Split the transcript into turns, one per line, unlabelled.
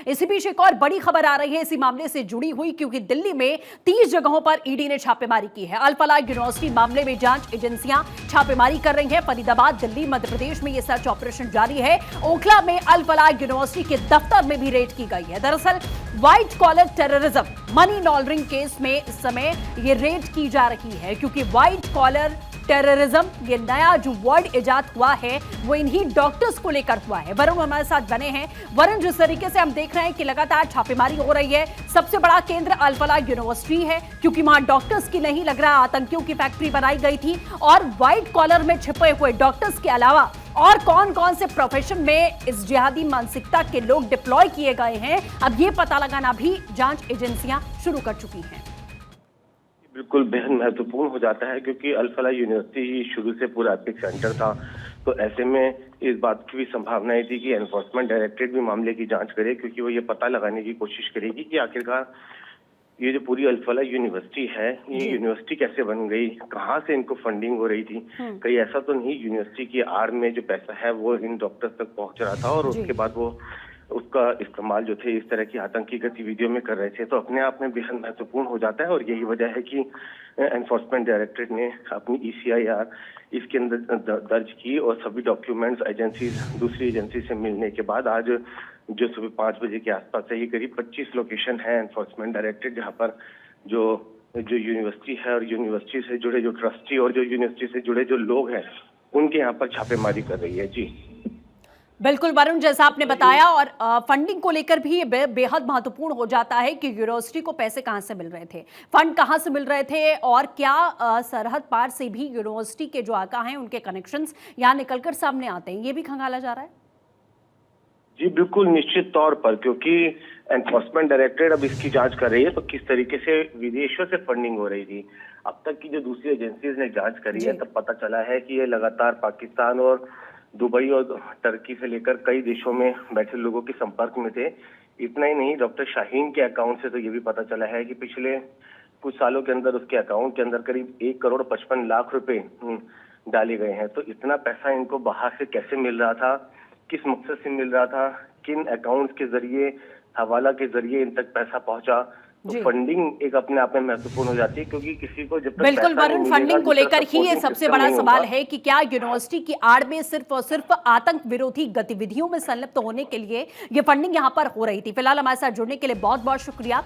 इसी बीच एक और बड़ी खबर आ रही है इसी मामले से जुड़ी हुई, क्योंकि दिल्ली में 30 जगहों पर ईडी ने छापेमारी की है। अल फलाह यूनिवर्सिटी मामले में जांच एजेंसियां छापेमारी कर रही हैं। फरीदाबाद, दिल्ली, मध्य प्रदेश में यह सर्च ऑपरेशन जारी है। ओखला में अल फलाह यूनिवर्सिटी के दफ्तर में भी रेड की गई है। दरअसल white collar terrorism, money laundering case में इस समय ये रेड की जा रही है, क्योंकि व्हाइट कॉलर टेररिज्म ये नया जो वर्ड इजाद हुआ है वो इन्हीं डॉक्टर्स को लेकर हुआ है। वरुण हमारे साथ बने हैं। वरुण, जिस तरीके से हम देख रहे हैं कि लगातार छापेमारी हो रही है, सबसे बड़ा केंद्र अल फलाह यूनिवर्सिटी है, क्योंकि वहां डॉक्टर्स की नहीं लग रहा आतंकियों की फैक्ट्री बनाई गई थी, और व्हाइट कॉलर में छिपे हुए डॉक्टर्स के अलावा और कौन कौन से प्रोफेशन में इस जिहादी मानसिकता के लोग डिप्लॉय किए गए हैं, अब ये पता लगाना भी जांच एजेंसियां शुरू कर चुकी हैं।
बिल्कुल बेहद महत्वपूर्ण हो जाता है, क्योंकि अल फलाह यूनिवर्सिटी ही शुरू से पूरा एपिक सेंटर था। तो ऐसे में इस बात की भी संभावनाएं थी कि एनफोर्समेंट डायरेक्टरेट भी मामले की जांच करे, क्योंकि वो ये पता लगाने की कोशिश करेगी कि आखिरकार ये जो पूरी अल फलाह यूनिवर्सिटी है, ये यूनिवर्सिटी कैसे बन गई, कहाँ से इनको फंडिंग हो रही थी। कहीं ऐसा तो नहीं यूनिवर्सिटी की आड़ में जो पैसा है वो इन डॉक्टर्स तक पहुंच रहा था और उसके बाद वो उसका इस्तेमाल जो थे इस तरह की आतंकी गतिविधियों में कर रहे थे। तो अपने आप में बेहद महत्वपूर्ण हो जाता है, और यही वजह है कि एनफोर्समेंट डायरेक्टरेट ने अपनी ECIR इसके अंदर दर्ज की, और सभी डॉक्यूमेंट्स दूसरी एजेंसी से मिलने के बाद आज जो सुबह 5 बजे के आसपास है, ये करीब 25 लोकेशन है एनफोर्समेंट डायरेक्टरेट जहाँ पर जो यूनिवर्सिटी है और यूनिवर्सिटी से जुड़े जो ट्रस्टी और जो यूनिवर्सिटी से जुड़े जो लोग हैं उनके यहाँ पर छापेमारी कर रही है। जी
बिल्कुल वरुण, जैसा आपने बताया, और फंडिंग को लेकर भी बेहद महत्वपूर्ण हो जाता है कि यूनिवर्सिटी को पैसे कहां से मिल रहे थे, फंड कहां से मिल रहे थे, और क्या सरहद पार से भी यूनिवर्सिटी के जो आका हैं उनके कनेक्शंस यहां निकलकर सामने आते हैं, ये भी खंगाला जा रहा है।
जी बिल्कुल, निश्चित तौर पर, क्योंकि एनफोर्समेंट डायरेक्टरेट अब इसकी जांच कर रही है तो किस तरीके से विदेशों से फंडिंग हो रही थी। अब तक की जो दूसरी एजेंसीज ने जांच करी है तब पता चला है कि ये लगातार पाकिस्तान और दुबई और टर्की से लेकर कई देशों में बैठे लोगों के संपर्क में थे। इतना ही नहीं, डॉक्टर शाहीन के अकाउंट से तो ये भी पता चला है कि पिछले कुछ सालों के अंदर उसके अकाउंट के अंदर करीब 1,55,00,000 रुपए डाले गए हैं। तो इतना पैसा इनको बाहर से कैसे मिल रहा था, किस मकसद से मिल रहा था, किन अकाउंट्स के जरिए, हवाला के जरिए इन तक पैसा पहुंचा, तो फंडिंग एक अपने आप में महत्वपूर्ण हो जाती है, क्योंकि किसी को जब तक
बिल्कुल वरुण, फंडिंग को लेकर ही ये सबसे बड़ा सवाल है कि क्या यूनिवर्सिटी की आड़ में सिर्फ और सिर्फ आतंक विरोधी गतिविधियों में संलिप्त होने के लिए ये फंडिंग यहां पर हो रही थी। फिलहाल हमारे साथ जुड़ने के लिए बहुत बहुत शुक्रिया।